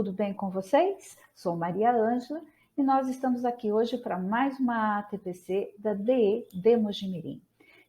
tudo bem com vocês? Sou Maria Ângela e nós estamos aqui hoje para mais uma ATPC da DE de Mojimirim.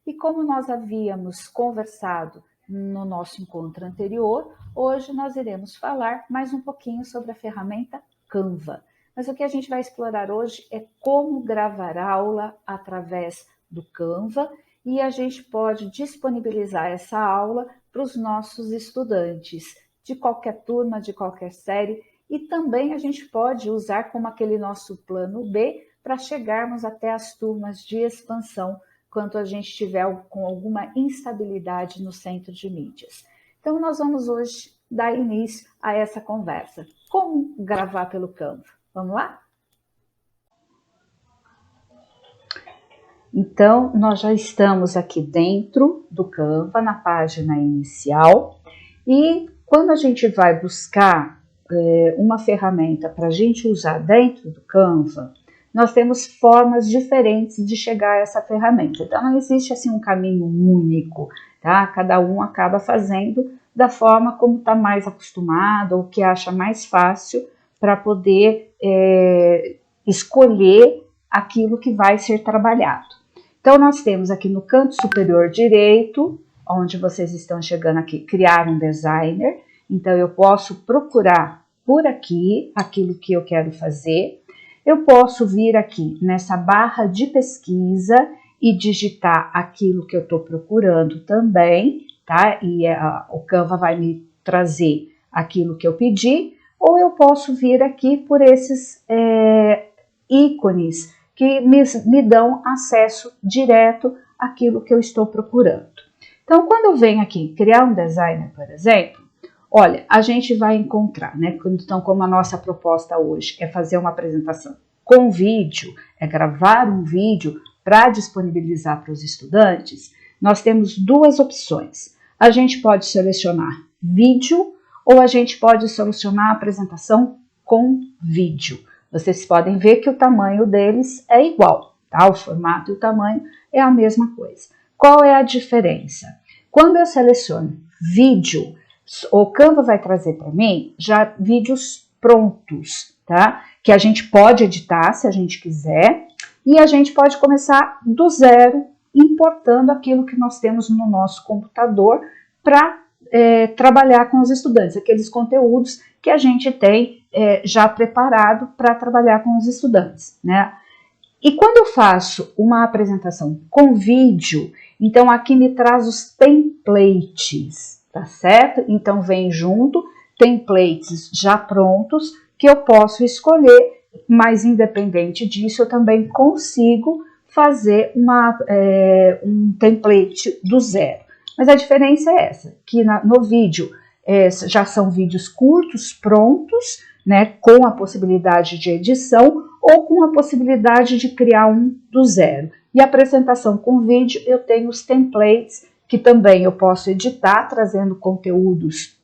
E como nós havíamos conversado no nosso encontro anterior, hoje nós iremos falar mais um pouquinho sobre a ferramenta Canva. Mas o que a gente vai explorar hoje é como gravar aula através do Canva e a gente pode disponibilizar essa aula para os nossos estudantes de qualquer turma, de qualquer série, e também a gente pode usar como aquele nosso plano B para chegarmos até as turmas de expansão quando a gente estiver com alguma instabilidade no centro de mídias. Então, nós vamos hoje dar início a essa conversa. Como gravar pelo Canva? Vamos lá? Então, nós já estamos aqui dentro do Canva, na página inicial, e quando a gente vai buscar uma ferramenta para a gente usar dentro do Canva, nós temos formas diferentes de chegar a essa ferramenta. Então, não existe assim um caminho único, tá? Cada um acaba fazendo da forma como está mais acostumado ou que acha mais fácil para poder escolher aquilo que vai ser trabalhado. Então, nós temos aqui no canto superior direito, onde vocês estão chegando aqui, criar um designer. Então, eu posso procurar por aqui aquilo que eu quero fazer. Eu posso vir aqui nessa barra de pesquisa e digitar aquilo que eu estou procurando também, tá? E o Canva vai me trazer aquilo que eu pedi. Ou eu posso vir aqui por esses ícones que me dão acesso direto àquilo que eu estou procurando. Então, quando eu venho aqui criar um designer, por exemplo, olha, a gente vai encontrar, né? Então, como a nossa proposta hoje é fazer uma apresentação com vídeo, é gravar um vídeo para disponibilizar para os estudantes, nós temos duas opções. A gente pode selecionar vídeo ou a gente pode selecionar a apresentação com vídeo. Vocês podem ver que o tamanho deles é igual, tá? O formato e o tamanho é a mesma coisa. Qual é a diferença? Quando eu seleciono vídeo, o Canva vai trazer para mim já vídeos prontos, tá? Que a gente pode editar se a gente quiser e a gente pode começar do zero, importando aquilo que nós temos no nosso computador para trabalhar com os estudantes, aqueles conteúdos que a gente tem já preparado para trabalhar com os estudantes, né? E quando eu faço uma apresentação com vídeo, então aqui me traz os templates, tá certo? Então vem junto templates já prontos que eu posso escolher, mas independente disso eu também consigo fazer um template do zero. Mas a diferença é essa, que no vídeo já são vídeos curtos, prontos, né, com a possibilidade de edição ou com a possibilidade de criar um do zero. E a apresentação com vídeo eu tenho os templates que também eu posso editar, trazendo conteúdos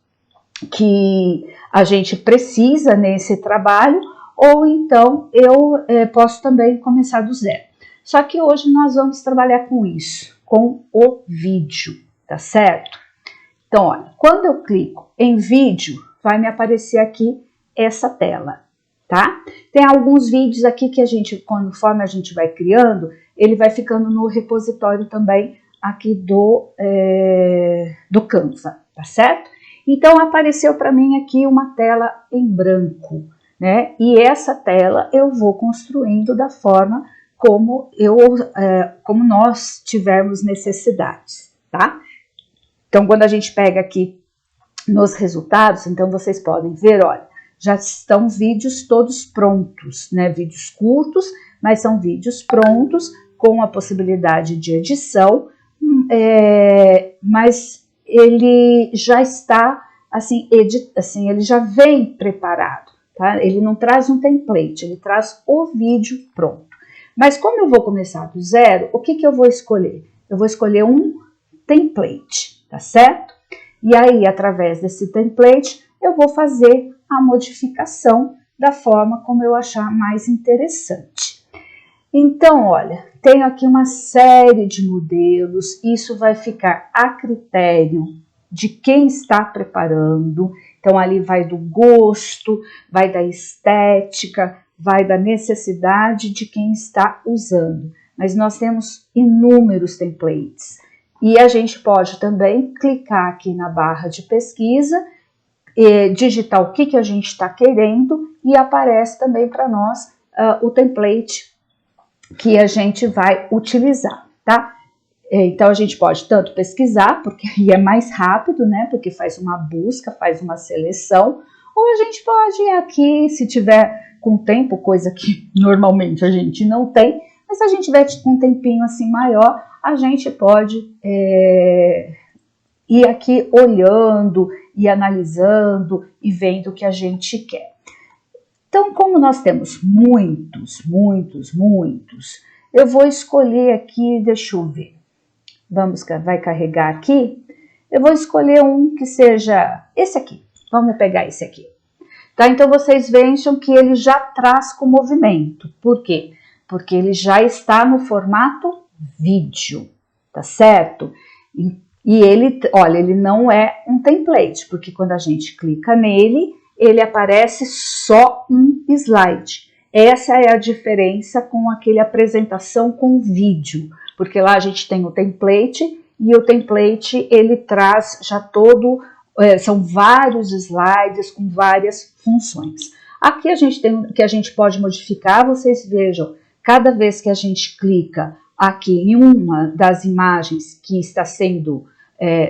que a gente precisa nesse trabalho, ou então eu posso também começar do zero. Só que hoje nós vamos trabalhar com isso, com o vídeo, tá certo? Então, olha, quando eu clico em vídeo, vai me aparecer aqui essa tela, tá? Tem alguns vídeos aqui que a gente, conforme a gente vai criando, ele vai ficando no repositório também aqui do Canva, tá certo? Então, apareceu para mim aqui uma tela em branco, né? E essa tela eu vou construindo da forma como nós tivermos necessidades, tá? Então, quando a gente pega aqui nos resultados, então vocês podem ver, olha, já estão vídeos todos prontos, né? Vídeos curtos, mas são vídeos prontos com a possibilidade de edição, mas ele já está assim, ele já vem preparado, tá? Ele não traz um template, ele traz o vídeo pronto. Mas como eu vou começar do zero, o que eu vou escolher? Eu vou escolher um template, tá certo? E aí, através desse template, eu vou fazer a modificação da forma como eu achar mais interessante. Então, olha, tenho aqui uma série de modelos, isso vai ficar a critério de quem está preparando, Então ali vai do gosto, vai da estética, vai da necessidade de quem está usando. Mas nós temos inúmeros templates. E a gente pode também clicar aqui na barra de pesquisa, digitar o que a gente está querendo e aparece também para nós o template que a gente vai utilizar, tá? Então a gente pode tanto pesquisar, porque aí é mais rápido, né? Porque faz uma busca, faz uma seleção, ou a gente pode ir aqui, se tiver com tempo, coisa que normalmente a gente não tem, mas se a gente tiver com um tempinho assim maior, a gente pode ir aqui olhando e analisando e vendo o que a gente quer. Então, como nós temos muitos, eu vou escolher aqui, deixa eu ver, vai carregar aqui, eu vou escolher um que seja esse aqui, vamos pegar esse aqui. Tá? Então, vocês vejam que ele já traz com movimento, por quê? Porque ele já está no formato vídeo, tá certo? E ele, olha, ele não é um template, porque quando a gente clica nele, ele aparece só um slide. Essa é a diferença com aquele apresentação com vídeo, porque lá a gente tem o template e o template ele traz já todo, são vários slides com várias funções. Aqui a gente tem que a gente pode modificar, vocês vejam, cada vez que a gente clica aqui em uma das imagens que está sendo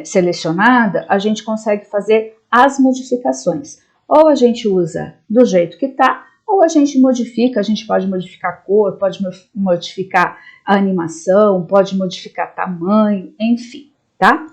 selecionada, a gente consegue fazer as modificações. Ou a gente usa do jeito que está, ou a gente modifica, a gente pode modificar a cor, pode modificar a animação, pode modificar tamanho, enfim, tá?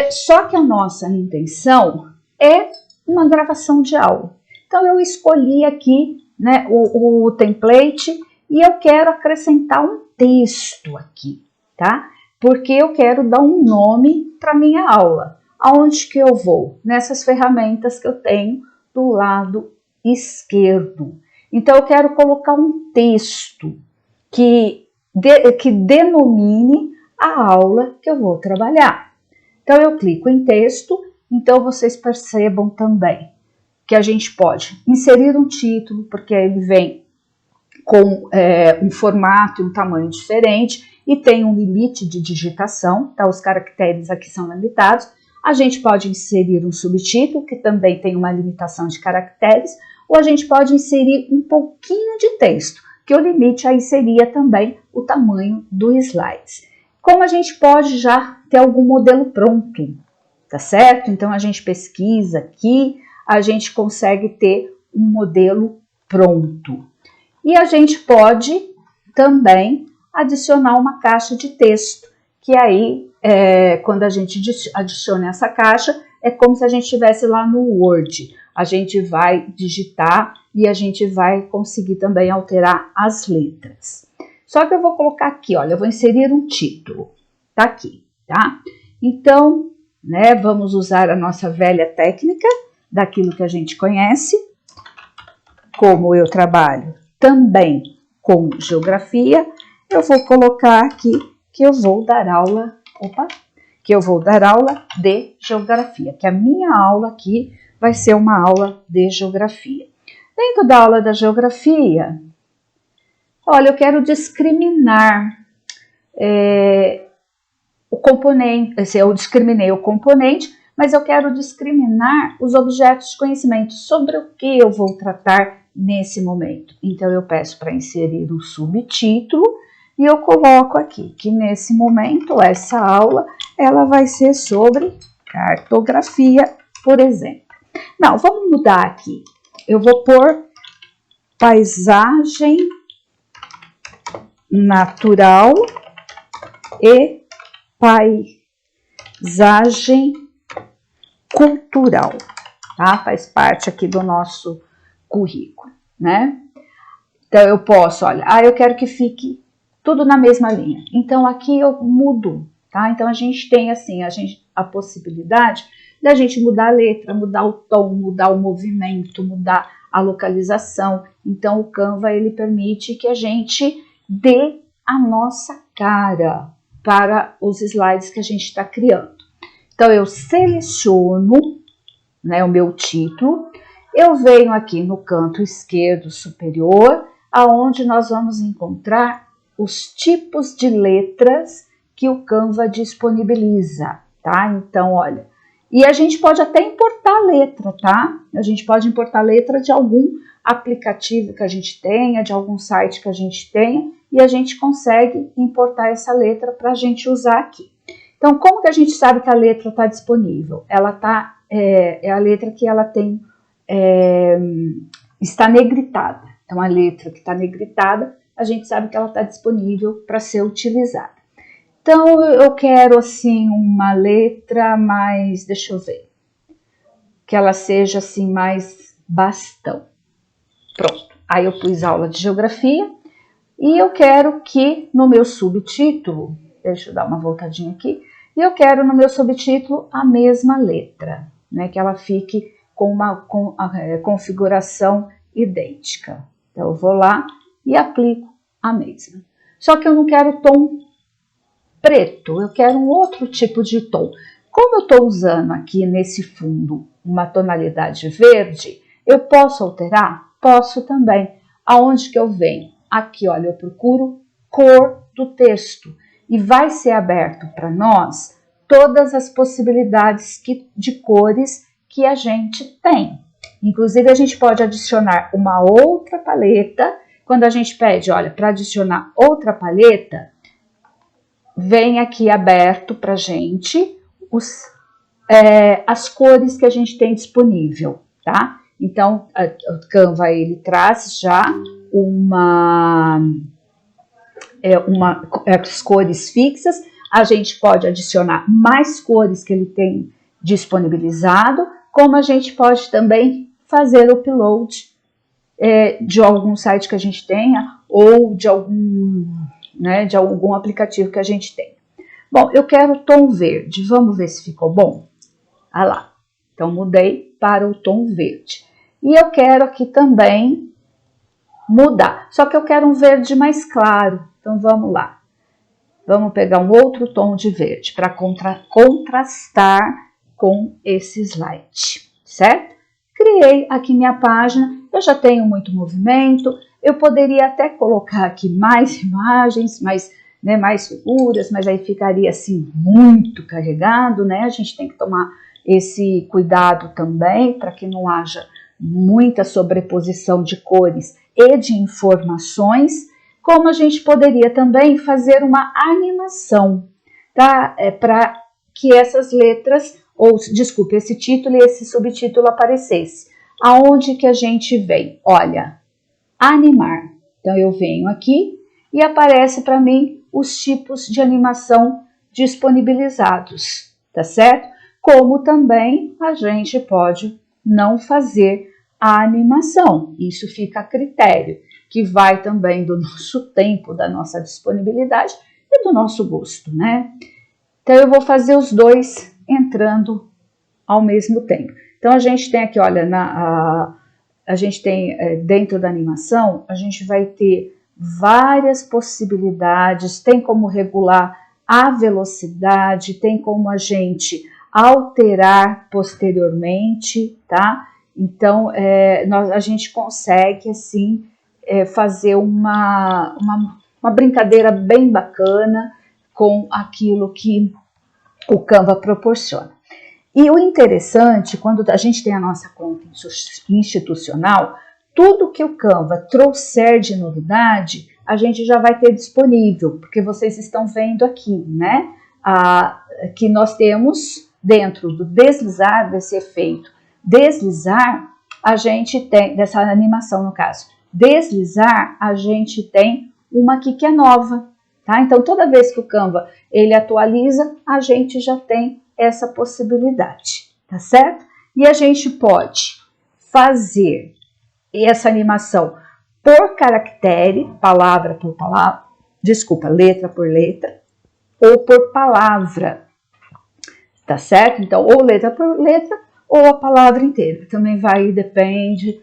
Só que a nossa intenção é uma gravação de aula. Então, eu escolhi aqui, né, o template e eu quero acrescentar um texto aqui, tá? Porque eu quero dar um nome para minha aula. Aonde que eu vou? Nessas ferramentas que eu tenho do lado esquerdo. Então, eu quero colocar um texto que denomine a aula que eu vou trabalhar. Então, eu clico em texto, então vocês percebam também que a gente pode inserir um título, porque ele vem com um formato e um tamanho diferente e tem um limite de digitação, tá? Os caracteres aqui são limitados. A gente pode inserir um subtítulo, que também tem uma limitação de caracteres, ou a gente pode inserir um pouquinho de texto, que o limite aí seria também o tamanho do slide. Como a gente pode já ter algum modelo pronto, tá certo? Então a gente pesquisa aqui, a gente consegue ter um modelo pronto. E a gente pode também adicionar uma caixa de texto, que aí, quando a gente adiciona essa caixa, é como se a gente estivesse lá no Word. A gente vai digitar e a gente vai conseguir também alterar as letras. Só que eu vou colocar aqui, olha, eu vou inserir um título. Tá aqui, tá? Então, né, vamos usar a nossa velha técnica daquilo que a gente conhece. Como eu trabalho também com geografia, eu vou colocar aqui que eu vou dar aula, de geografia, que a minha aula aqui vai ser uma aula de geografia. Dentro da aula da geografia, olha, eu quero discriminar o componente, eu discriminei o componente, mas eu quero discriminar os objetos de conhecimento, sobre o que eu vou tratar nesse momento. Então, eu peço para inserir o subtítulo e eu coloco aqui que nesse momento, essa aula, ela vai ser sobre cartografia, por exemplo. Não, vamos mudar aqui. Eu vou pôr paisagem natural e paisagem cultural, tá? Faz parte aqui do nosso currículo, né? Então, eu posso, olha, eu quero que fique tudo na mesma linha. Então, aqui eu mudo, tá? Então, a gente tem, assim, a possibilidade da gente mudar a letra, mudar o tom, mudar o movimento, mudar a localização. Então, o Canva, ele permite que a gente dê a nossa cara para os slides que a gente está criando. Então, eu seleciono, né, o meu título. Eu venho aqui no canto esquerdo superior, aonde nós vamos encontrar os tipos de letras que o Canva disponibiliza, tá? Então, olha, e a gente pode até importar letra, tá? A gente pode importar letra de algum aplicativo que a gente tenha, de algum site que a gente tenha, e a gente consegue importar essa letra para a gente usar aqui. Então, como que a gente sabe que a letra está disponível? Ela tá, é a letra que ela tem, está negritada. Então, a letra que está negritada, a gente sabe que ela está disponível para ser utilizada. Então, eu quero, assim, uma letra mais, deixa eu ver, que ela seja, assim, mais bastão. Pronto. Aí eu pus aula de geografia e eu quero que no meu subtítulo, deixa eu dar uma voltadinha aqui, e eu quero no meu subtítulo a mesma letra, né, que ela fique com a configuração idêntica. Então, eu vou lá e aplico a mesma. Só que eu não quero tom preto, eu quero um outro tipo de tom. Como eu estou usando aqui nesse fundo uma tonalidade verde, eu posso alterar? Posso também. Aonde que eu venho? Aqui, olha, eu procuro cor do texto e vai ser aberto para nós todas as possibilidades de cores que a gente tem. Inclusive, a gente pode adicionar uma outra paleta. Quando a gente pede, olha, para adicionar outra paleta, vem aqui aberto para a gente as cores que a gente tem disponível, tá? Então, o Canva, ele traz já as cores fixas. A gente pode adicionar mais cores que ele tem disponibilizado, como a gente pode também fazer o upload de algum site que a gente tenha ou de algum aplicativo que a gente tenha. Bom, eu quero tom verde. Vamos ver se ficou bom? Ah lá. Então, mudei para o tom verde. E eu quero aqui também mudar. Só que eu quero um verde mais claro. Então, vamos lá. Vamos pegar um outro tom de verde para contrastar com esse slide, certo? Criei aqui minha página. Eu já tenho muito movimento. Eu poderia até colocar aqui mais imagens, mais figuras, mas aí ficaria assim muito carregado, né? A gente tem que tomar esse cuidado também para que não haja muita sobreposição de cores e de informações, como a gente poderia também fazer uma animação, tá? Para que essas letras, esse título e esse subtítulo aparecesse. Aonde que a gente vem? Olha, animar. Então, eu venho aqui e aparece para mim os tipos de animação disponibilizados, tá certo? Como também a gente pode não fazer a animação. Isso fica a critério, que vai também do nosso tempo, da nossa disponibilidade e do nosso gosto, né? Então, eu vou fazer os dois entrando ao mesmo tempo. Então, a gente tem aqui, olha, a gente tem dentro da animação, a gente vai ter várias possibilidades, tem como regular a velocidade, tem como a gente alterar posteriormente, tá? Então, a gente consegue, assim, fazer uma brincadeira bem bacana com aquilo que o Canva proporciona. E o interessante, quando a gente tem a nossa conta institucional, tudo que o Canva trouxer de novidade, a gente já vai ter disponível, porque vocês estão vendo aqui, né? Que nós temos dentro do deslizar, desse efeito deslizar, a gente tem, dessa animação no caso, deslizar, a gente tem uma aqui que é nova, tá? Então, toda vez que o Canva ele atualiza, a gente já tem essa possibilidade, tá certo? E a gente pode fazer essa animação por caractere, palavra por palavra, letra por letra, ou por palavra, tá certo? Então, ou letra por letra, ou a palavra inteira. Também depende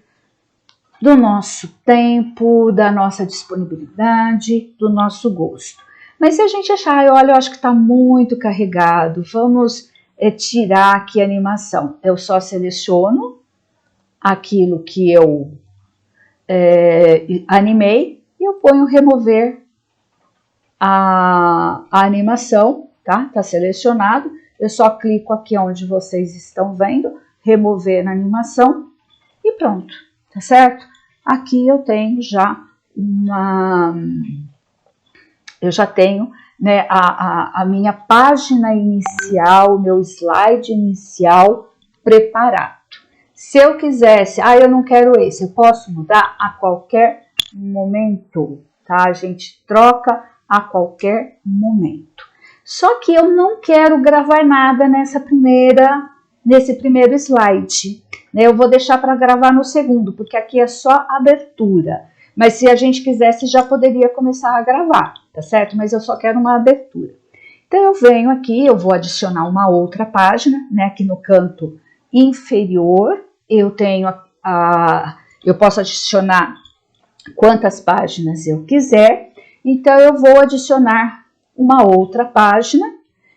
do nosso tempo, da nossa disponibilidade, do nosso gosto. Mas se a gente achar, olha, eu acho que está muito carregado, vamos tirar aqui a animação. Eu só seleciono aquilo que eu animei e eu ponho remover a animação, tá? Tá selecionado. Eu só clico aqui onde vocês estão vendo, remover na animação e pronto, tá certo? Aqui eu tenho já né, a minha página inicial, o meu slide inicial preparado. Se eu quisesse, eu não quero esse, eu posso mudar a qualquer momento, tá? A gente troca a qualquer momento. Só que eu não quero gravar nada nesse primeiro slide, né? Eu vou deixar para gravar no segundo, porque aqui é só abertura. Mas se a gente quisesse, já poderia começar a gravar, tá certo? Mas eu só quero uma abertura. Então eu venho aqui, eu vou adicionar uma outra página, né? Aqui no canto inferior, eu tenho eu posso adicionar quantas páginas eu quiser. Então eu vou adicionar uma outra página,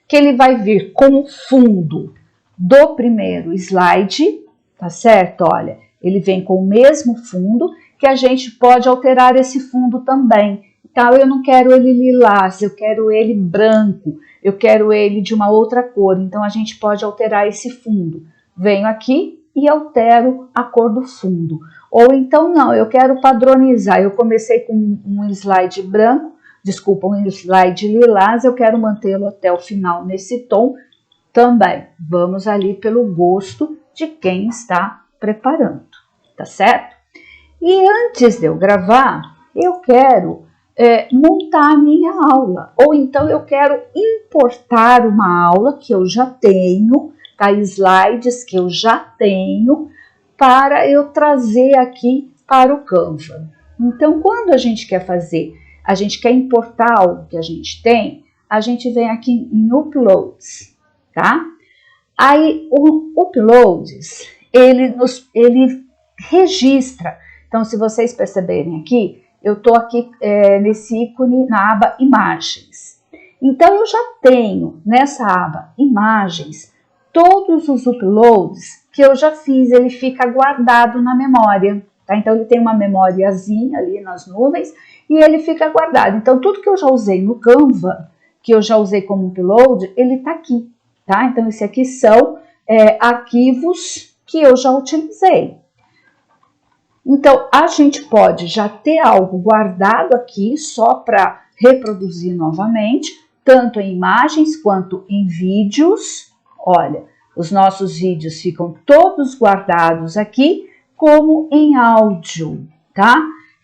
que ele vai vir com o fundo do primeiro slide, tá certo? Olha, ele vem com o mesmo fundo, que a gente pode alterar esse fundo também. Então, eu não quero ele lilás, eu quero ele branco, eu quero ele de uma outra cor. Então, a gente pode alterar esse fundo. Venho aqui e altero a cor do fundo. Ou então, não, eu quero padronizar. Eu comecei com um slide branco, um slide lilás, eu quero mantê-lo até o final nesse tom também. Vamos ali pelo gosto de quem está preparando, tá certo? E antes de eu gravar, eu quero montar a minha aula. Ou então eu quero importar uma aula que eu já tenho, tá? Slides que eu já tenho, para eu trazer aqui para o Canva. Então, quando a gente quer a gente quer importar algo que a gente tem, a gente vem aqui em Uploads, tá? Aí, o Uploads, ele registra. Então, se vocês perceberem aqui, eu estou aqui nesse ícone na aba Imagens. Então, eu já tenho nessa aba Imagens todos os uploads que eu já fiz, ele fica guardado na memória, tá? Então, ele tem uma memóriazinha ali nas nuvens e ele fica guardado. Então, tudo que eu já usei no Canva, que eu já usei como upload, ele está aqui, tá? Então, esse aqui são arquivos que eu já utilizei. Então, a gente pode já ter algo guardado aqui só para reproduzir novamente, tanto em imagens quanto em vídeos. Olha, os nossos vídeos ficam todos guardados aqui, como em áudio, tá?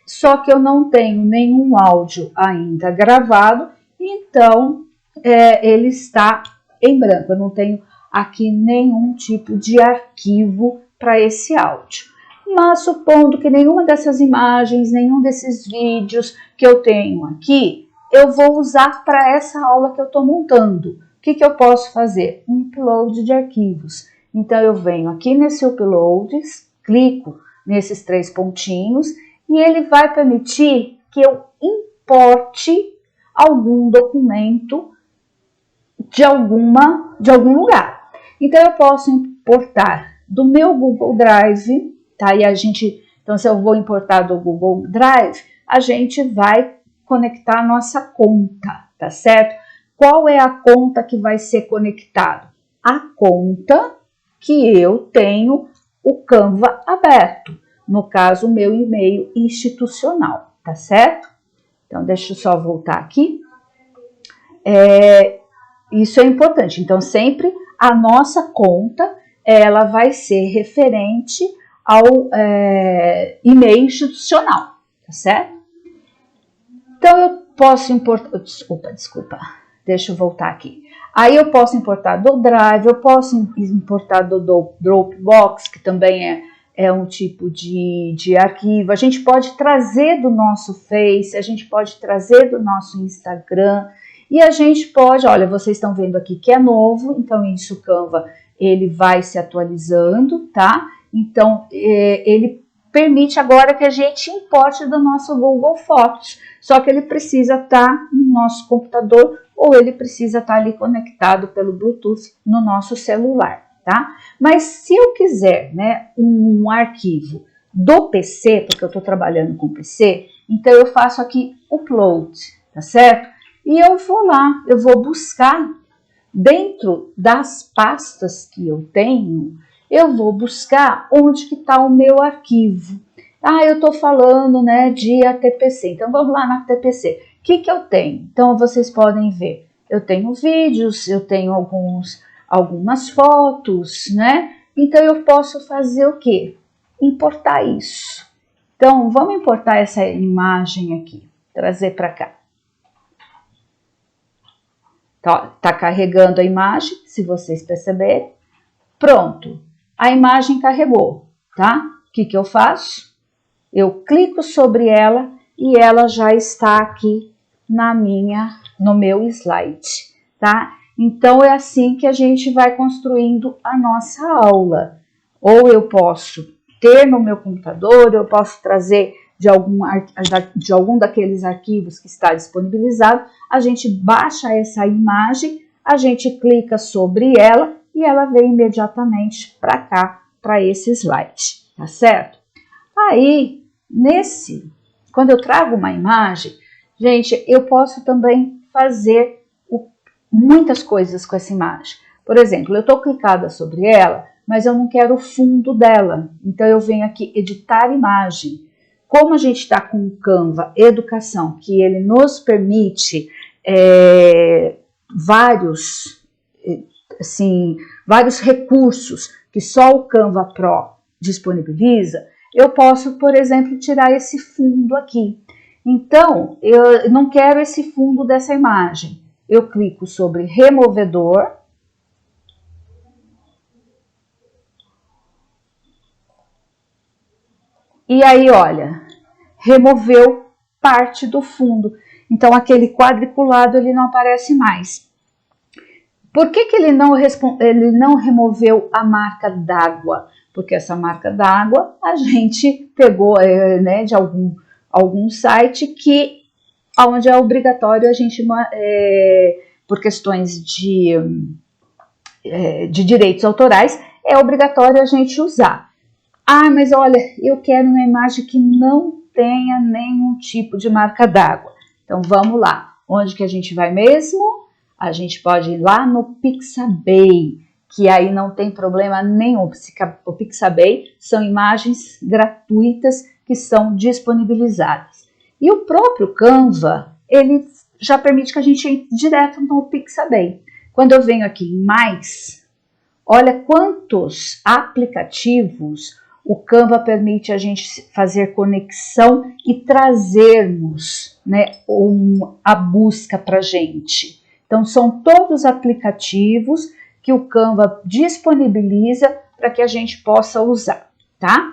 Só que eu não tenho nenhum áudio ainda gravado, então ele está em branco. Eu não tenho aqui nenhum tipo de arquivo para esse áudio. Mas supondo que nenhuma dessas imagens, nenhum desses vídeos que eu tenho aqui, eu vou usar para essa aula que eu estou montando. O que eu posso fazer? Um upload de arquivos. Então, eu venho aqui nesse Uploads, clico nesses 3 pontinhos e ele vai permitir que eu importe algum documento de algum lugar. Então, eu posso importar do meu Google Drive, tá? E então, se eu vou importar do Google Drive, a gente vai conectar a nossa conta, tá certo? Qual é a conta que vai ser conectada? A conta que eu tenho o Canva aberto, no caso, o meu e-mail institucional, tá certo? Então, deixa eu só voltar aqui. Isso é importante. Então, sempre a nossa conta, ela vai ser referente ao e-mail institucional, tá certo? Então, eu posso importar... Desculpa. Deixa eu voltar aqui. Aí, eu posso importar do Drive, eu posso importar do Dropbox, que também é um tipo de arquivo. A gente pode trazer do nosso Face, a gente pode trazer do nosso Instagram. E a gente pode... Olha, vocês estão vendo aqui que é novo, então isso o Canva, ele vai se atualizando, tá? Então, ele permite agora que a gente importe do nosso Google Fotos, só que ele precisa estar no nosso computador ou ele precisa estar ali conectado pelo Bluetooth no nosso celular, tá? Mas se eu quiser, né, um arquivo do PC, porque eu estou trabalhando com PC, então eu faço aqui upload, tá certo? E eu vou lá, eu vou buscar dentro das pastas que eu tenho, eu vou buscar onde que está o meu arquivo. Ah, eu estou falando, né, de ATPC, então vamos lá na ATPC. O que eu tenho? Então vocês podem ver, eu tenho vídeos, eu tenho algumas fotos, né? Então eu posso fazer o quê? Importar isso. Então vamos importar essa imagem aqui, trazer para cá. Tá carregando a imagem, se vocês perceberem. Pronto, a imagem carregou, tá? O que eu faço? Eu clico sobre ela e ela já está aqui no meu slide, tá? Então é assim que a gente vai construindo a nossa aula. Ou eu posso ter no meu computador, eu posso trazer de algum daqueles arquivos que está disponibilizado, a gente baixa essa imagem, a gente clica sobre ela e ela vem imediatamente para cá, para esse slide, tá certo? Aí, quando eu trago uma imagem, gente, eu posso também fazer muitas coisas com essa imagem. Por exemplo, eu estou clicada sobre ela, mas eu não quero o fundo dela. Então, eu venho aqui, editar imagem. Como a gente está com o Canva Educação, que ele nos permite vários recursos que só o Canva Pro disponibiliza, eu posso, por exemplo, tirar esse fundo aqui. Então, eu não quero esse fundo dessa imagem. Eu clico sobre removedor. E aí, olha, removeu parte do fundo. Então, aquele quadriculado, ele não aparece mais. Por que ele não removeu a marca d'água? Porque essa marca d'água a gente pegou né, de algum site onde é obrigatório a gente, por questões de direitos autorais, é obrigatório a gente usar. Ah, mas olha, eu quero uma imagem que não tenha nenhum tipo de marca d'água. Então vamos lá, onde que a gente vai mesmo? A gente pode ir lá no Pixabay, que aí não tem problema nenhum. O Pixabay são imagens gratuitas que são disponibilizadas. E o próprio Canva, ele já permite que a gente entre direto no Pixabay. Quando eu venho aqui em mais, olha quantos aplicativos o Canva permite a gente fazer conexão e trazermos, né, a busca para a gente. Então, são todos aplicativos que o Canva disponibiliza para que a gente possa usar, tá?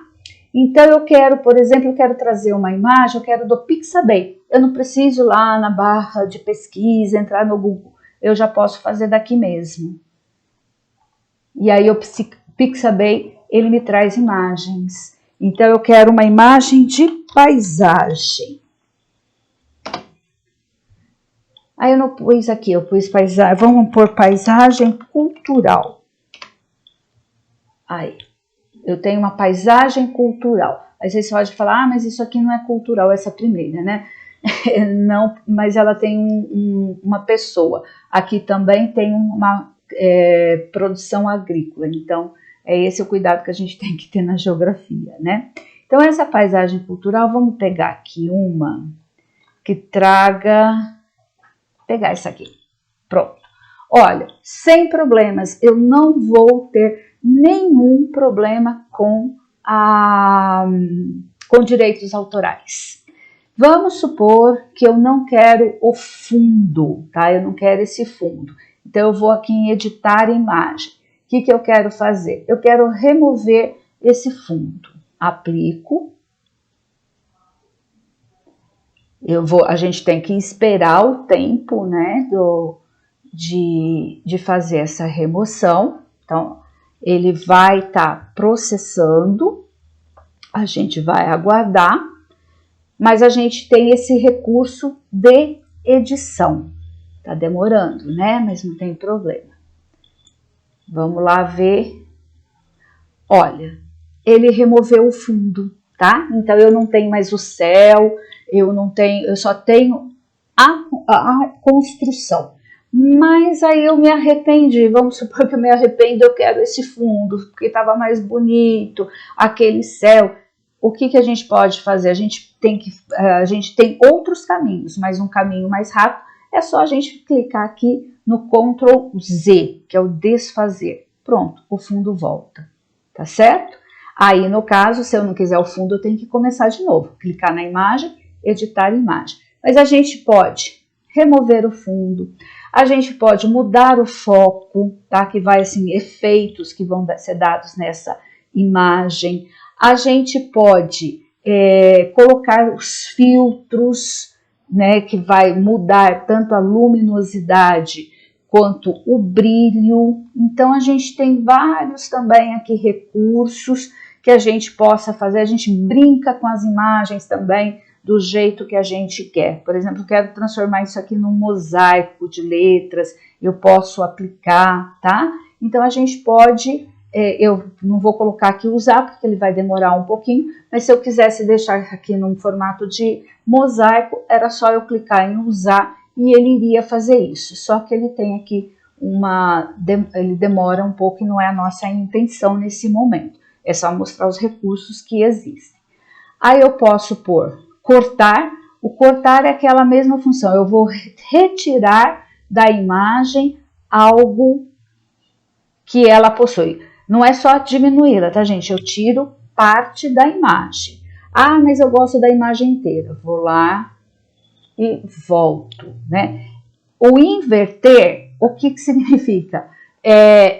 Então, eu quero, por exemplo, eu quero trazer uma imagem, eu quero do Pixabay. Eu não preciso ir lá na barra de pesquisa, entrar no Google. Eu já posso fazer daqui mesmo. E aí, o Pixabay, ele me traz imagens. Então, eu quero uma imagem de paisagem. Aí eu não pus aqui, eu pus paisagem, vamos pôr paisagem cultural. Aí, eu tenho uma paisagem cultural. Aí vocês podem falar, mas isso aqui não é cultural, essa primeira, né? Não, mas ela tem uma pessoa. Aqui também tem uma produção agrícola, então é esse o cuidado que a gente tem que ter na geografia, né? Então essa paisagem cultural, vamos pegar aqui uma que traga... pegar essa aqui, pronto. Olha, sem problemas, eu não vou ter nenhum problema com direitos autorais. Vamos supor que eu não quero o fundo, tá? Eu não quero esse fundo. Então, eu vou aqui em editar imagem. O que eu quero fazer? Eu quero remover esse fundo. Aplico. A gente tem que esperar o tempo, né, de fazer essa remoção. Então, ele vai estar processando, a gente vai aguardar, mas a gente tem esse recurso de edição, Tá demorando, né? Mas não tem problema. Vamos lá ver. Olha, ele removeu o fundo, tá? Então eu não tenho mais o céu, eu só tenho a construção. Mas aí eu me arrependi, vamos supor que eu me arrependo, eu quero esse fundo, porque estava mais bonito, aquele céu. O que a gente pode fazer? A gente tem outros caminhos, mas um caminho mais rápido é só a gente clicar aqui no Ctrl Z, que é o desfazer. Pronto, o fundo volta, tá certo? Aí, no caso, se eu não quiser o fundo, eu tenho que começar de novo. Clicar na imagem, editar imagem. Mas a gente pode remover o fundo, a gente pode mudar o foco, tá? Que vai, assim, efeitos que vão ser dados nessa imagem. A gente pode colocar os filtros, né? Que vai mudar tanto a luminosidade quanto o brilho. Então, a gente tem vários também aqui recursos que a gente possa fazer. A gente brinca com as imagens também do jeito que a gente quer. Por exemplo, eu quero transformar isso aqui num mosaico de letras, eu posso aplicar, tá? Então, a gente pode, eu não vou colocar aqui usar, porque ele vai demorar um pouquinho, mas se eu quisesse deixar aqui num formato de mosaico, era só eu clicar em usar e ele iria fazer isso. Só que ele tem aqui ele demora um pouco e não é a nossa intenção nesse momento. É só mostrar os recursos que existem. Aí eu posso pôr cortar. O cortar é aquela mesma função. Eu vou retirar da imagem algo que ela possui. Não é só diminuí-la, tá, gente? Eu tiro parte da imagem. Ah, mas eu gosto da imagem inteira. Vou lá e volto, né? O inverter, o que significa?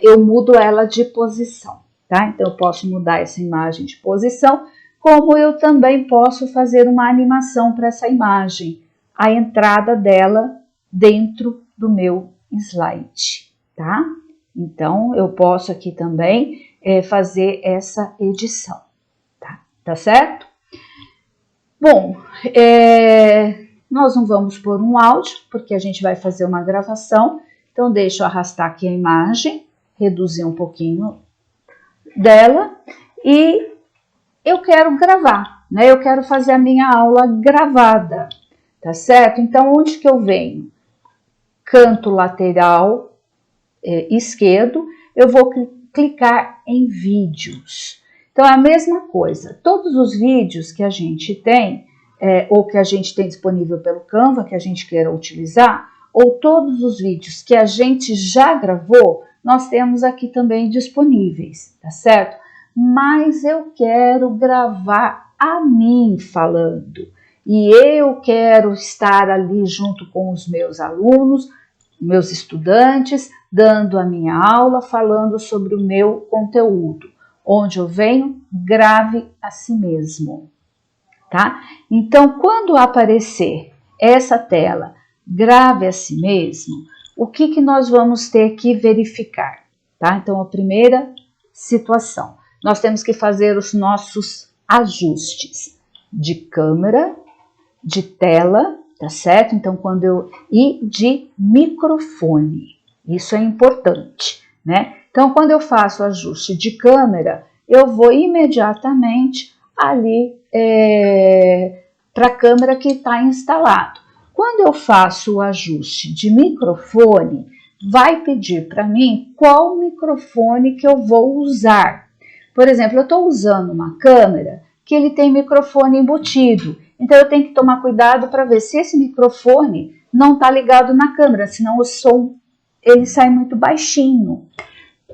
Eu mudo ela de posição, tá? Então, eu posso mudar essa imagem de posição, como eu também posso fazer uma animação para essa imagem, a entrada dela dentro do meu slide, tá? Então, eu posso aqui também fazer essa edição, tá certo? Bom, nós não vamos pôr um áudio, porque a gente vai fazer uma gravação, então deixa eu arrastar aqui a imagem, reduzir um pouquinho dela e eu quero gravar, né? Eu quero fazer a minha aula gravada, tá certo? Então, onde que eu venho? Canto lateral esquerdo, eu vou clicar em vídeos. Então, é a mesma coisa. Todos os vídeos que a gente tem, ou que a gente tem disponível pelo Canva, que a gente queira utilizar, ou todos os vídeos que a gente já gravou, nós temos aqui também disponíveis, tá certo? Mas eu quero gravar a mim falando e eu quero estar ali junto com os meus alunos, meus estudantes, dando a minha aula, falando sobre o meu conteúdo. Onde eu venho, grave a si mesmo, tá? Então, quando aparecer essa tela, grave a si mesmo, o que nós vamos ter que verificar, tá? Então, a primeira situação. Nós temos que fazer os nossos ajustes de câmera, de tela, tá certo? Então, e de microfone. Isso é importante, né? Então, quando eu faço o ajuste de câmera, eu vou imediatamente ali para a câmera que está instalado. Quando eu faço o ajuste de microfone, vai pedir para mim qual microfone que eu vou usar. Por exemplo, eu estou usando uma câmera que ele tem microfone embutido, então eu tenho que tomar cuidado para ver se esse microfone não está ligado na câmera, senão o som ele sai muito baixinho.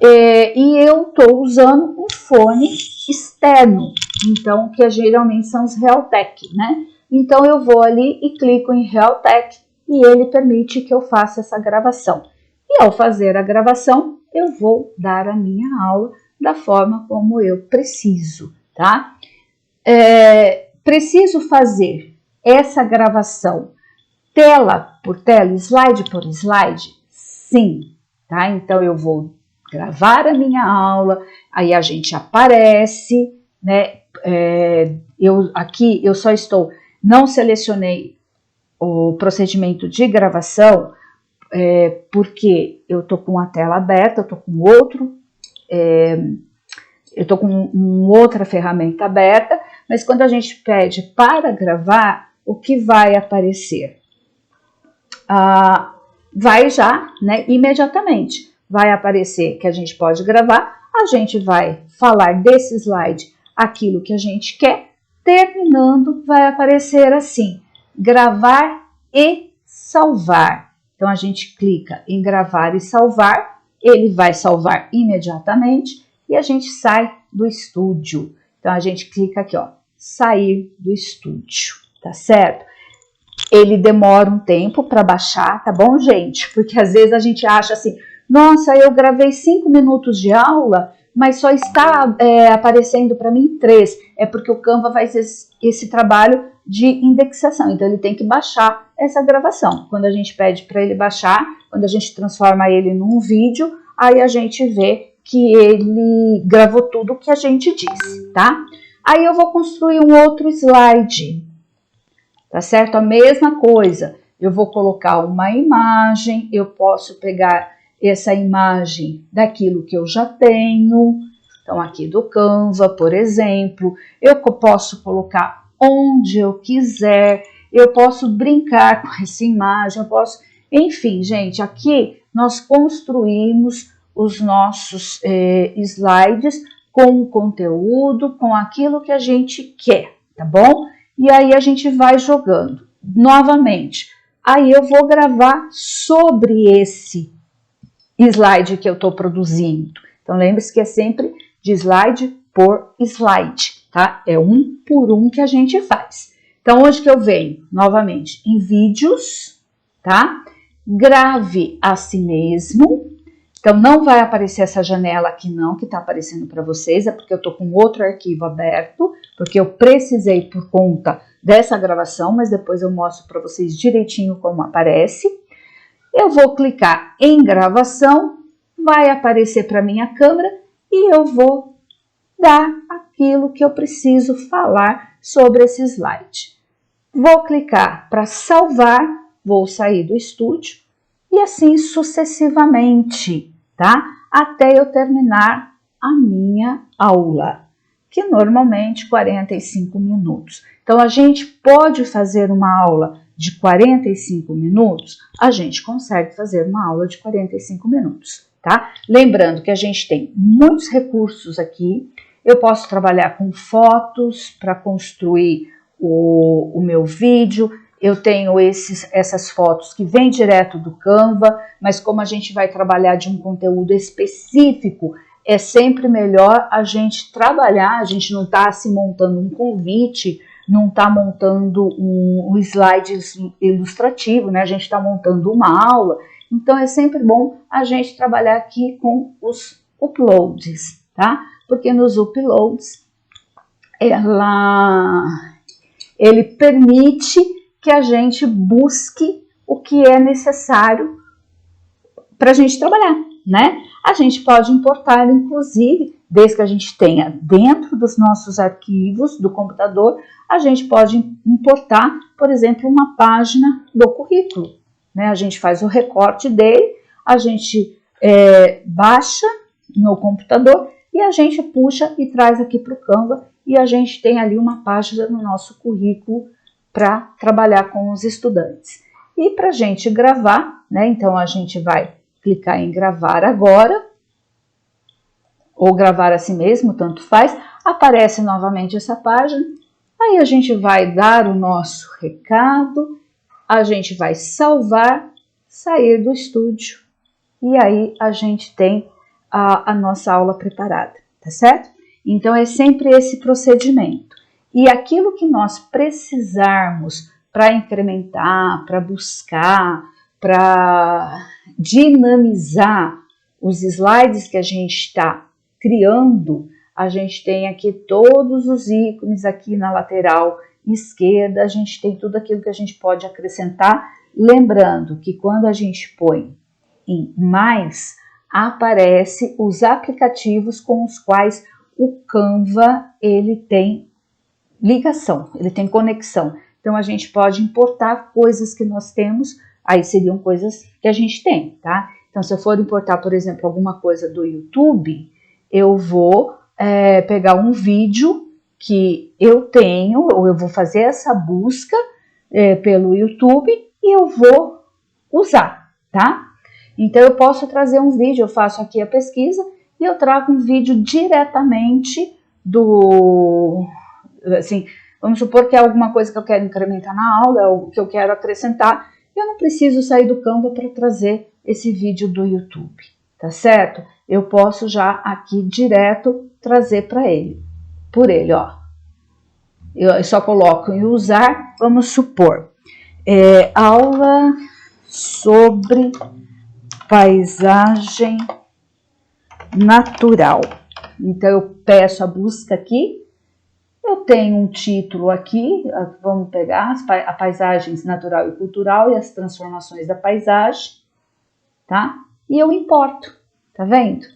E eu estou usando um fone externo, então que geralmente são os Realtek, né? Então eu vou ali e clico em Realtek e ele permite que eu faça essa gravação. E ao fazer a gravação, eu vou dar a minha aula da forma como eu preciso, tá? Preciso fazer essa gravação tela por tela, slide por slide? Sim, tá? Então eu vou gravar a minha aula, aí a gente aparece, né? Aqui eu só não selecionei o procedimento de gravação, porque eu tô com a tela aberta, eu tô com outro, eu tô com outra ferramenta aberta, mas quando a gente pede para gravar, o que vai aparecer? Vai já, né, imediatamente, vai aparecer que a gente pode gravar, a gente vai falar desse slide aquilo que a gente quer, terminando vai aparecer assim, gravar e salvar. Então a gente clica em gravar e salvar, ele vai salvar imediatamente e a gente sai do estúdio. Então a gente clica aqui, ó, sair do estúdio, tá certo? Ele demora um tempo para baixar, tá bom, gente? Porque às vezes a gente acha assim, nossa, eu gravei 5 minutos de aula, mas só está aparecendo para mim 3. É porque o Canva faz esse trabalho de indexação, então ele tem que baixar essa gravação. Quando a gente pede para ele baixar, quando a gente transforma ele num vídeo, aí a gente vê que ele gravou tudo o que a gente disse, tá? Aí eu vou construir um outro slide, tá certo? A mesma coisa, eu vou colocar uma imagem, eu posso pegar essa imagem daquilo que eu já tenho, então aqui do Canva, por exemplo, eu posso colocar onde eu quiser, eu posso brincar com essa imagem, eu posso, enfim, gente, aqui nós construímos os nossos slides com o conteúdo, com aquilo que a gente quer, tá bom? E aí a gente vai jogando novamente. Aí eu vou gravar sobre esse slide que eu estou produzindo. Então lembre-se que é sempre de slide por slide, tá? É um por um que a gente faz. Então onde que eu venho? Novamente, em vídeos, tá? Grave a si mesmo. Então não vai aparecer essa janela aqui não, que está aparecendo para vocês, é porque eu estou com outro arquivo aberto, porque eu precisei por conta dessa gravação, mas depois eu mostro para vocês direitinho como aparece. Eu vou clicar em gravação, vai aparecer para mim a câmera e eu vou dar aquilo que eu preciso falar sobre esse slide. Vou clicar para salvar, vou sair do estúdio e assim sucessivamente, tá? Até eu terminar a minha aula, que normalmente 45 minutos. Então, a gente pode fazer uma aula de 45 minutos, a gente consegue fazer uma aula de 45 minutos, tá? Lembrando que a gente tem muitos recursos aqui, eu posso trabalhar com fotos para construir o meu vídeo, eu tenho essas fotos que vêm direto do Canva, mas como a gente vai trabalhar de um conteúdo específico, é sempre melhor a gente trabalhar, a gente não está se montando um convite, não está montando um slide ilustrativo, né? A gente está montando uma aula, então é sempre bom a gente trabalhar aqui com os uploads, tá? Porque nos uploads, ele permite que a gente busque o que é necessário para a gente trabalhar, né? A gente pode importar, inclusive, desde que a gente tenha dentro dos nossos arquivos do computador, a gente pode importar, por exemplo, uma página do currículo, né? A gente faz o recorte dele, a gente baixa no computador e a gente puxa e traz aqui para o Canva e a gente tem ali uma página no nosso currículo para trabalhar com os estudantes. E para a gente gravar, né? Então a gente vai clicar em gravar agora, ou gravar a si mesmo, tanto faz, aparece novamente essa página, aí a gente vai dar o nosso recado, a gente vai salvar, sair do estúdio, e aí a gente tem a nossa aula preparada, tá certo? Então é sempre esse procedimento. E aquilo que nós precisarmos para incrementar, para buscar, para dinamizar os slides que a gente está criando, a gente tem aqui todos os ícones aqui na lateral esquerda, a gente tem tudo aquilo que a gente pode acrescentar, lembrando que quando a gente põe em mais, aparece os aplicativos com os quais o Canva ele tem ligação, ele tem conexão. Então a gente pode importar coisas que nós temos Aí seriam coisas que a gente tem, tá? Então, se eu for importar, por exemplo, alguma coisa do YouTube, eu vou pegar um vídeo que eu tenho, ou eu vou fazer essa busca pelo YouTube e eu vou usar, tá? Então, eu posso trazer um vídeo, eu faço aqui a pesquisa e eu trago um vídeo diretamente assim, vamos supor que é alguma coisa que eu quero incrementar na aula, ou que eu quero acrescentar, eu não preciso sair do Canva para trazer esse vídeo do YouTube, tá certo? Eu posso já aqui direto trazer para ele, por ele, ó. Eu só coloco em usar, vamos supor, aula sobre paisagem natural. Então eu peço a busca aqui, eu tenho um título aqui, vamos pegar a paisagens natural e cultural e as transformações da paisagem, tá? E eu importo, tá vendo?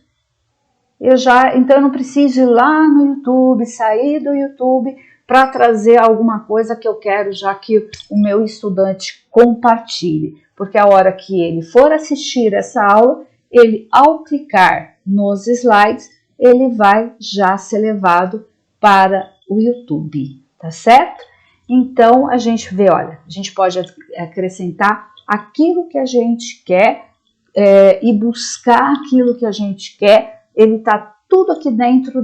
Então eu não preciso ir lá no YouTube, sair do YouTube para trazer alguma coisa que eu quero, já que o meu estudante compartilhe, porque a hora que ele for assistir essa aula, ele ao clicar nos slides, ele vai já ser levado para o YouTube, tá certo? Então a gente vê, olha, a gente pode acrescentar aquilo que a gente quer e buscar aquilo que a gente quer, ele tá tudo aqui dentro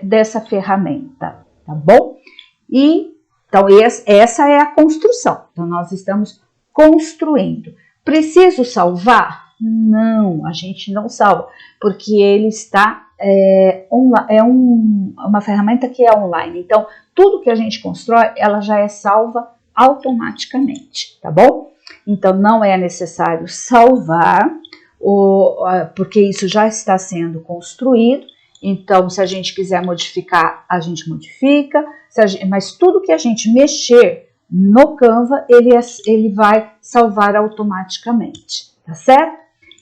dessa ferramenta, tá bom? Então essa é a construção, então nós estamos construindo. Preciso salvar? Não, a gente não salva, porque ele está uma ferramenta que é online. Então, tudo que a gente constrói, ela já é salva automaticamente, tá bom? Então, não é necessário salvar, porque isso já está sendo construído. Então, se a gente quiser modificar, a gente modifica, mas tudo que a gente mexer no Canva, ele vai salvar automaticamente, tá certo?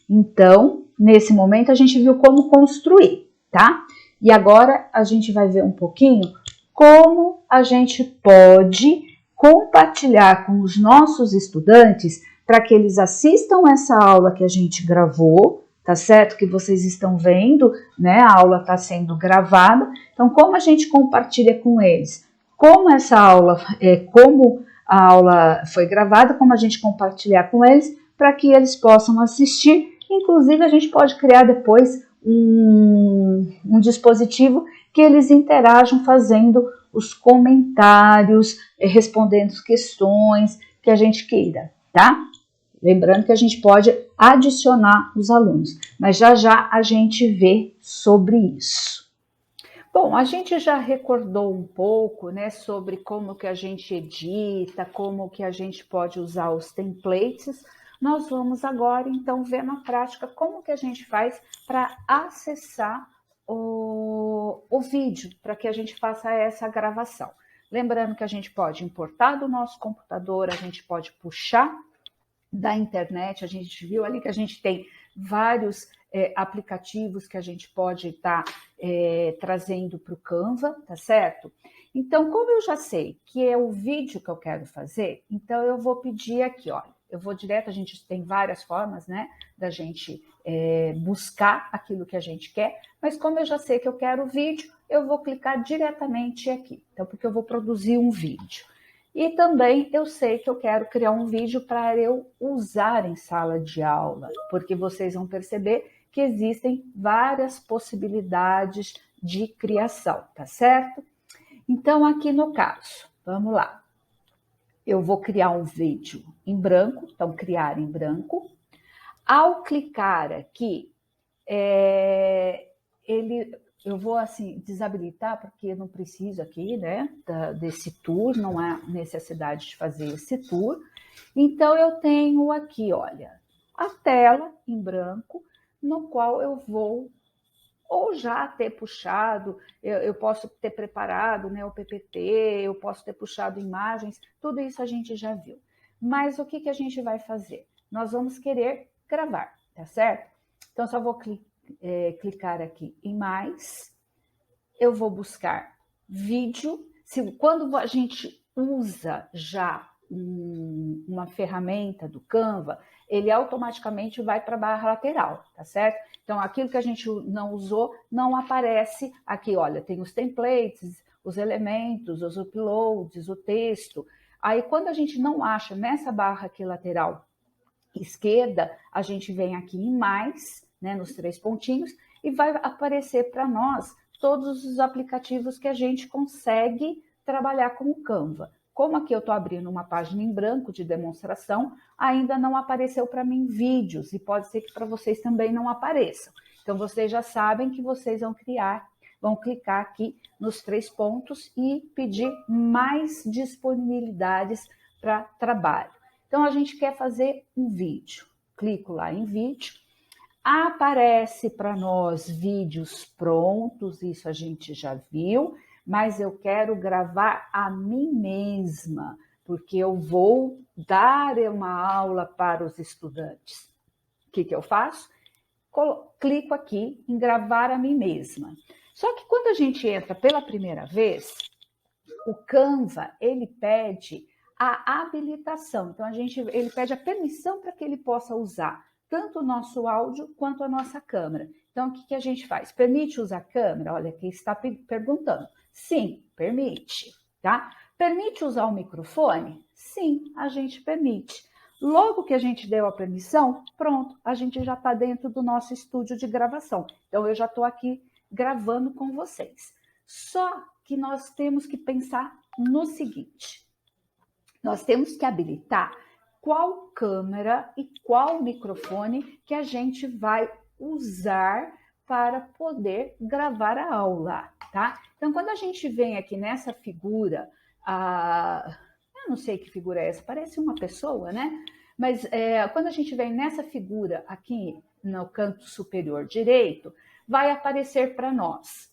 Então, nesse momento, a gente viu como construir, tá? E agora a gente vai ver um pouquinho como a gente pode compartilhar com os nossos estudantes para que eles assistam essa aula que a gente gravou, tá certo? Que vocês estão vendo, né? A aula está sendo gravada. Então, como a gente compartilha com eles? Como a aula foi gravada, como a gente compartilhar com eles para que eles possam assistir. Inclusive, a gente pode criar depois um dispositivo que eles interajam fazendo os comentários, respondendo questões que a gente queira, tá? Lembrando que a gente pode adicionar os alunos, mas já já a gente vê sobre isso. Bom, a gente já recordou um pouco, né, sobre como que a gente edita, como que a gente pode usar os templates. Nós vamos agora, então, ver na prática como que a gente faz para acessar o vídeo, para que a gente faça essa gravação. Lembrando que a gente pode importar do nosso computador, a gente pode puxar da internet, a gente viu ali que a gente tem vários aplicativos que a gente pode estar trazendo para o Canva, tá certo? Então, como eu já sei que é o vídeo que eu quero fazer, então eu vou pedir aqui, olha, eu vou direto, a gente tem várias formas, né, da gente buscar aquilo que a gente quer, mas como eu já sei que eu quero o vídeo, eu vou clicar diretamente aqui, então, porque eu vou produzir um vídeo. E também eu sei que eu quero criar um vídeo para eu usar em sala de aula, porque vocês vão perceber que existem várias possibilidades de criação, tá certo? Então, aqui no caso, vamos lá. Eu vou criar um vídeo em branco, então criar em branco. Ao clicar aqui, eu vou assim desabilitar, porque eu não preciso aqui, né, desse tour, não há necessidade de fazer esse tour. Então, eu tenho aqui, olha, a tela em branco, no qual eu vou ou já ter puxado, eu posso ter preparado, né, o PPT, eu posso ter puxado imagens, tudo isso a gente já viu. Mas o que a gente vai fazer? Nós vamos querer gravar, tá certo? Então, só vou clicar aqui em mais, eu vou buscar vídeo. Quando a gente usa já uma ferramenta do Canva, ele automaticamente vai para a barra lateral, tá certo? Então, aquilo que a gente não usou não aparece aqui, olha, tem os templates, os elementos, os uploads, o texto. Aí, quando a gente não acha nessa barra aqui lateral esquerda, a gente vem aqui em mais, né, nos 3 pontinhos, e vai aparecer para nós todos os aplicativos que a gente consegue trabalhar com o Canva. Como aqui eu estou abrindo uma página em branco de demonstração, ainda não apareceu para mim vídeos, e pode ser que para vocês também não apareçam. Então, vocês já sabem que vocês vão clicar aqui nos 3 pontos e pedir mais disponibilidades para trabalho. Então, a gente quer fazer um vídeo. Clico lá em vídeo. Aparece para nós vídeos prontos, isso a gente já viu, mas eu quero gravar a mim mesma, porque eu vou dar uma aula para os estudantes. O que eu faço? Clico aqui em gravar a mim mesma. Só que quando a gente entra pela primeira vez, o Canva, ele pede a habilitação. Então, ele pede a permissão para que ele possa usar tanto o nosso áudio quanto a nossa câmera. Então, o que a gente faz? Permite usar a câmera? Olha, aqui está perguntando. Sim, permite, tá? Permite usar o microfone? Sim, a gente permite. Logo que a gente deu a permissão, pronto, a gente já está dentro do nosso estúdio de gravação. Então, eu já estou aqui gravando com vocês. Só que nós temos que pensar no seguinte: nós temos que habilitar qual câmera e qual microfone que a gente vai usar para poder gravar a aula, tá? Então, quando a gente vem aqui nessa figura, eu não sei que figura é essa, parece uma pessoa, né? Mas quando a gente vem nessa figura aqui no canto superior direito, vai aparecer para nós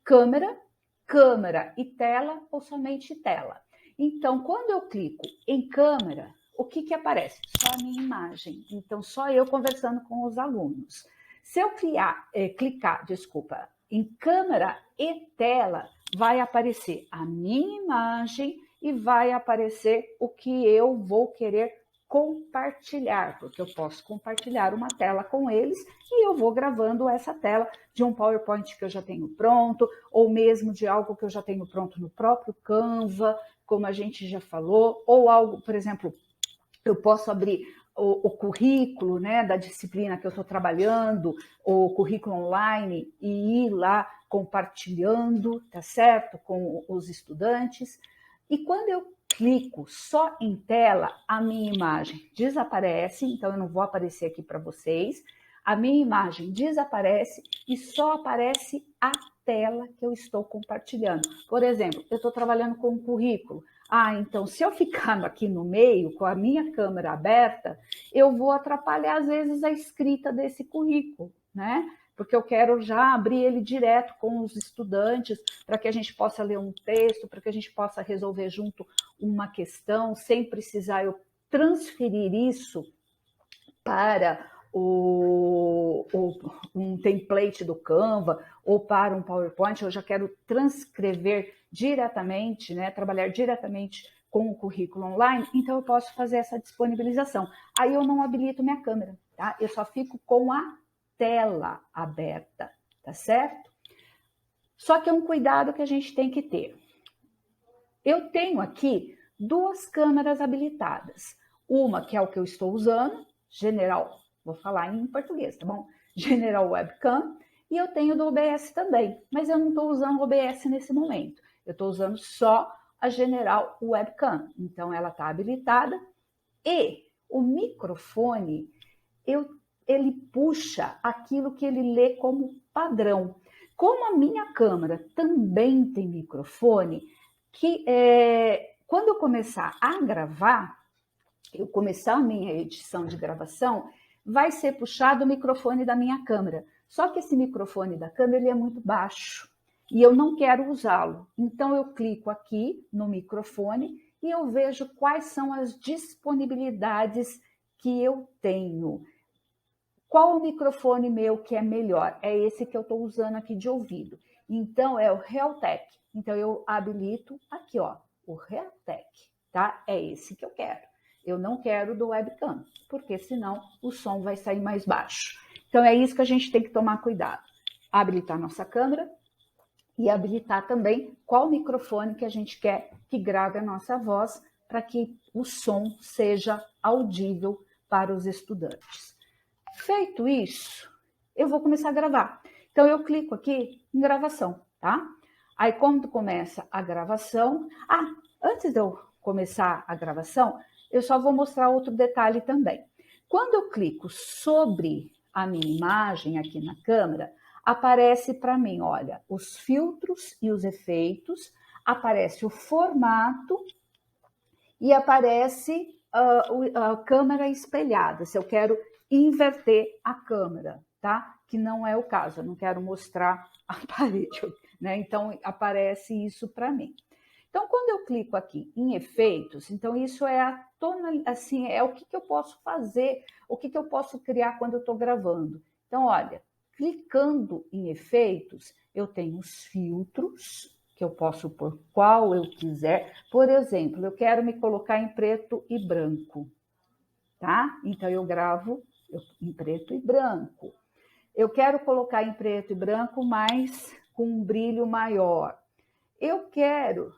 câmera, câmera e tela ou somente tela. Então, quando eu clico em câmera, o que aparece? Só a minha imagem. Então, só eu conversando com os alunos. Se eu clicar em câmera e tela, vai aparecer a minha imagem e vai aparecer o que eu vou querer compartilhar, porque eu posso compartilhar uma tela com eles e eu vou gravando essa tela de um PowerPoint que eu já tenho pronto, ou mesmo de algo que eu já tenho pronto no próprio Canva, como a gente já falou, ou algo, por exemplo, eu posso abrir o currículo, né, da disciplina que eu estou trabalhando, o currículo online, e ir lá compartilhando, tá certo, com os estudantes. E quando eu clico só em tela, a minha imagem desaparece, então eu não vou aparecer aqui para vocês. A minha imagem desaparece e só aparece a tela que eu estou compartilhando. Por exemplo, eu estou trabalhando com um currículo. Então, se eu ficar aqui no meio, com a minha câmera aberta, eu vou atrapalhar, às vezes, a escrita desse currículo, né? Porque eu quero já abrir ele direto com os estudantes, para que a gente possa ler um texto, para que a gente possa resolver junto uma questão, sem precisar eu transferir isso para um template do Canva ou para um PowerPoint. Eu já quero transcrever diretamente, né, trabalhar diretamente com o currículo online, então eu posso fazer essa disponibilização. Aí eu não habilito minha câmera, tá? Eu só fico com a tela aberta, tá certo? Só que é um cuidado que a gente tem que ter. Eu tenho aqui 2 câmeras habilitadas. Uma que é o que eu estou usando, General, vou falar em português, tá bom? General Webcam, e eu tenho do OBS também, mas eu não estou usando o OBS nesse momento. Eu estou usando só a General Webcam, então ela está habilitada. E o microfone, ele puxa aquilo que ele lê como padrão. Como a minha câmera também tem microfone, quando eu começar a gravar, eu começar a minha edição de gravação, vai ser puxado o microfone da minha câmera. Só que esse microfone da câmera ele é muito baixo e eu não quero usá-lo. Então eu clico aqui no microfone e eu vejo quais são as disponibilidades que eu tenho. Qual o microfone meu que é melhor? É esse que eu estou usando aqui de ouvido. Então é o Realtek. Então eu habilito aqui, ó, o Realtek. tá? É esse que eu quero. Eu não quero do webcam, porque senão o som vai sair mais baixo. Então é isso que a gente tem que tomar cuidado. Habilitar nossa câmera e habilitar também qual microfone que a gente quer que grave a nossa voz para que o som seja audível para os estudantes. Feito isso, eu vou começar a gravar. Então eu clico aqui em gravação, tá? Aí quando começa a gravação, antes de eu começar a gravação, eu só vou mostrar outro detalhe também. Quando eu clico sobre a minha imagem aqui na câmera, aparece para mim, olha, os filtros e os efeitos, aparece o formato e aparece a câmera espelhada, se eu quero inverter a câmera, tá? Que não é o caso, eu não quero mostrar a parede, né? Então aparece isso para mim. Então, quando eu clico aqui em efeitos, então isso é a assim, é o que eu posso fazer, o que eu posso criar quando eu estou gravando. Então, olha, clicando em efeitos, eu tenho os filtros, que eu posso pôr qual eu quiser. Por exemplo, eu quero me colocar em preto e branco, tá? Então, eu gravo em preto e branco. Eu quero colocar em preto e branco, mas com um brilho maior. Eu quero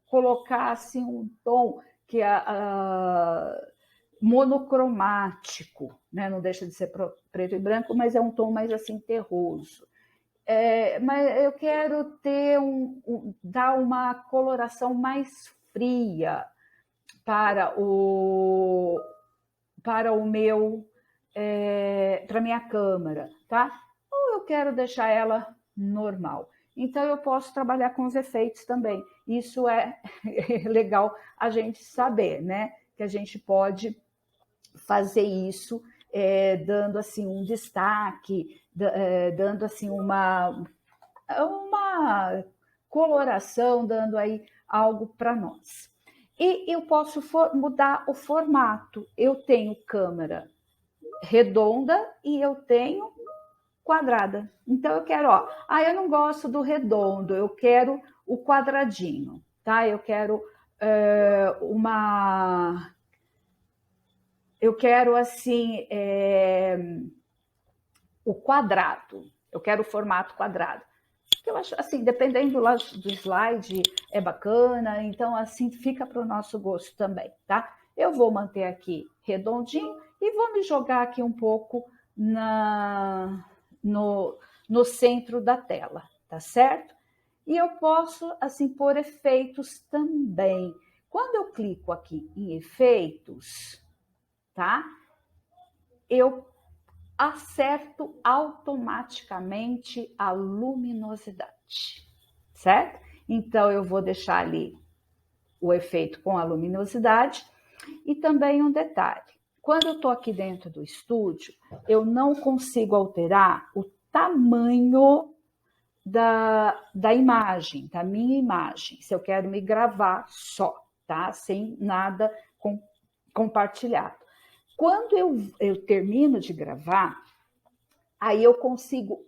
colocar assim um tom que é monocromático, né? Não deixa de ser preto e branco, mas é um tom mais assim terroso. Mas eu quero ter dar uma coloração mais fria para para minha câmera, tá? Ou eu quero deixar ela normal. Então eu posso trabalhar com os efeitos também. Isso é legal a gente saber, né? Que a gente pode fazer isso dando assim um destaque, dando assim uma coloração, dando aí algo para nós. E eu posso mudar o formato. Eu tenho câmera redonda e eu tenho quadrada. Então eu quero, eu não gosto do redondo, eu quero o quadradinho, tá? Eu quero eu quero assim o quadrado. Eu quero o formato quadrado. Eu acho assim, dependendo do slide, é bacana, então assim fica para o nosso gosto também, tá? Eu vou manter aqui redondinho e vou me jogar aqui um pouco no centro da tela, tá certo? E eu posso assim pôr efeitos também. Quando eu clico aqui em efeitos, tá? Eu acerto automaticamente a luminosidade, certo? Então eu vou deixar ali o efeito com a luminosidade e também um detalhe. Quando eu estou aqui dentro do estúdio, eu não consigo alterar o tamanho da imagem, da minha imagem, se eu quero me gravar só, tá? Sem nada compartilhado. Quando eu termino de gravar, aí eu consigo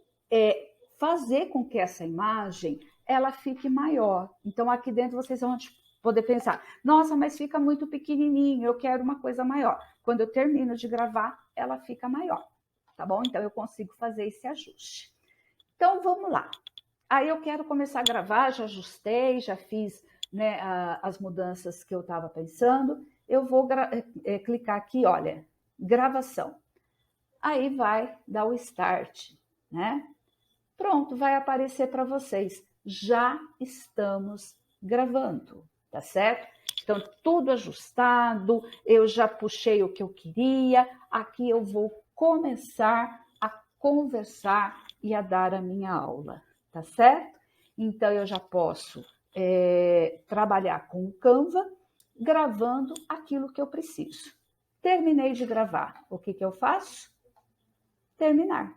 fazer com que essa imagem ela fique maior. Então aqui dentro vocês vão poder pensar, nossa, mas fica muito pequenininho, eu quero uma coisa maior. Quando eu termino de gravar, ela fica maior, tá bom? Então eu consigo fazer esse ajuste. Então vamos lá. Aí eu quero começar a gravar, já ajustei, já fiz, né, as mudanças que eu estava pensando. Eu vou clicar aqui, olha, gravação. Aí vai dar o start, né? Pronto, vai aparecer para vocês. Já estamos gravando, tá certo? Então, tudo ajustado, eu já puxei o que eu queria. Aqui eu vou começar a conversar e a dar a minha aula, tá certo? Então, eu já posso trabalhar com o Canva, gravando aquilo que eu preciso. Terminei de gravar, o que eu faço? Terminar.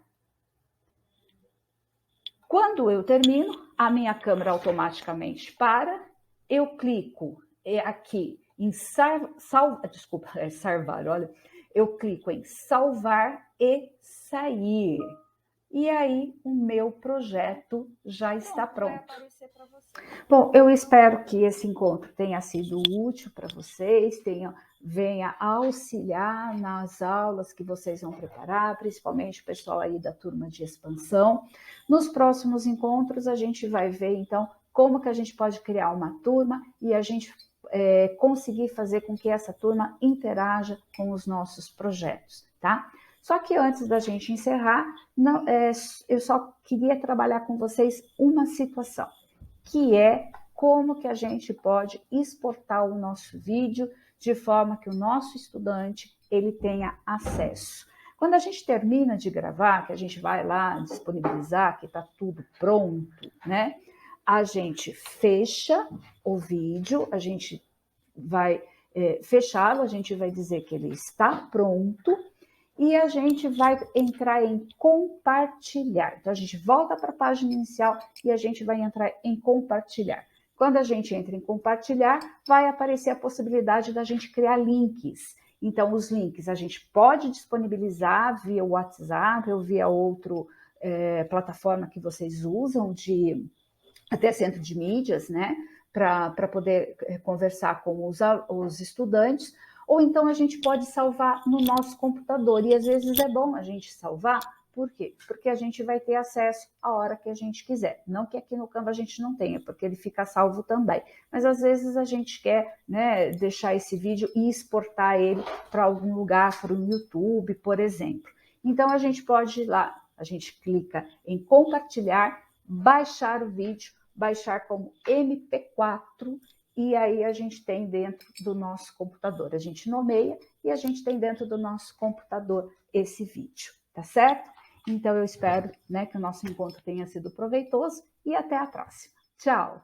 Quando eu termino, a minha câmera automaticamente para, eu clico aqui em salvar, olha, eu clico em salvar e sair. e aí o meu projeto já está pronto. Bom, eu espero que esse encontro tenha sido útil para vocês, venha auxiliar nas aulas que vocês vão preparar, principalmente o pessoal aí da turma de expansão. Nos próximos encontros a gente vai ver então como que a gente pode criar uma turma e a gente conseguir fazer com que essa turma interaja com os nossos projetos, tá? Só que antes da gente encerrar, eu só queria trabalhar com vocês uma situação, que é como que a gente pode exportar o nosso vídeo de forma que o nosso estudante ele tenha acesso. Quando a gente termina de gravar, que a gente vai lá disponibilizar, que está tudo pronto, né? A gente fecha o vídeo, a gente vai fechá-lo, a gente vai dizer que ele está pronto e a gente vai entrar em compartilhar. Então, a gente volta para a página inicial e a gente vai entrar em compartilhar. Quando a gente entra em compartilhar, vai aparecer a possibilidade da gente criar links. Então, os links a gente pode disponibilizar via WhatsApp ou via outra plataforma que vocês usam, até centro de mídias, né? Para poder conversar com os estudantes, ou então a gente pode salvar no nosso computador, e às vezes é bom a gente salvar, por quê? Porque a gente vai ter acesso a hora que a gente quiser, não que aqui no Canva a gente não tenha, porque ele fica salvo também, mas às vezes a gente quer, né, deixar esse vídeo e exportar ele para algum lugar, para o YouTube, por exemplo. Então a gente pode ir lá, a gente clica em compartilhar, baixar o vídeo, baixar como MP4 e aí a gente tem dentro do nosso computador. A gente nomeia e a gente tem dentro do nosso computador esse vídeo, tá certo? Então eu espero, né, que o nosso encontro tenha sido proveitoso e até a próxima. Tchau!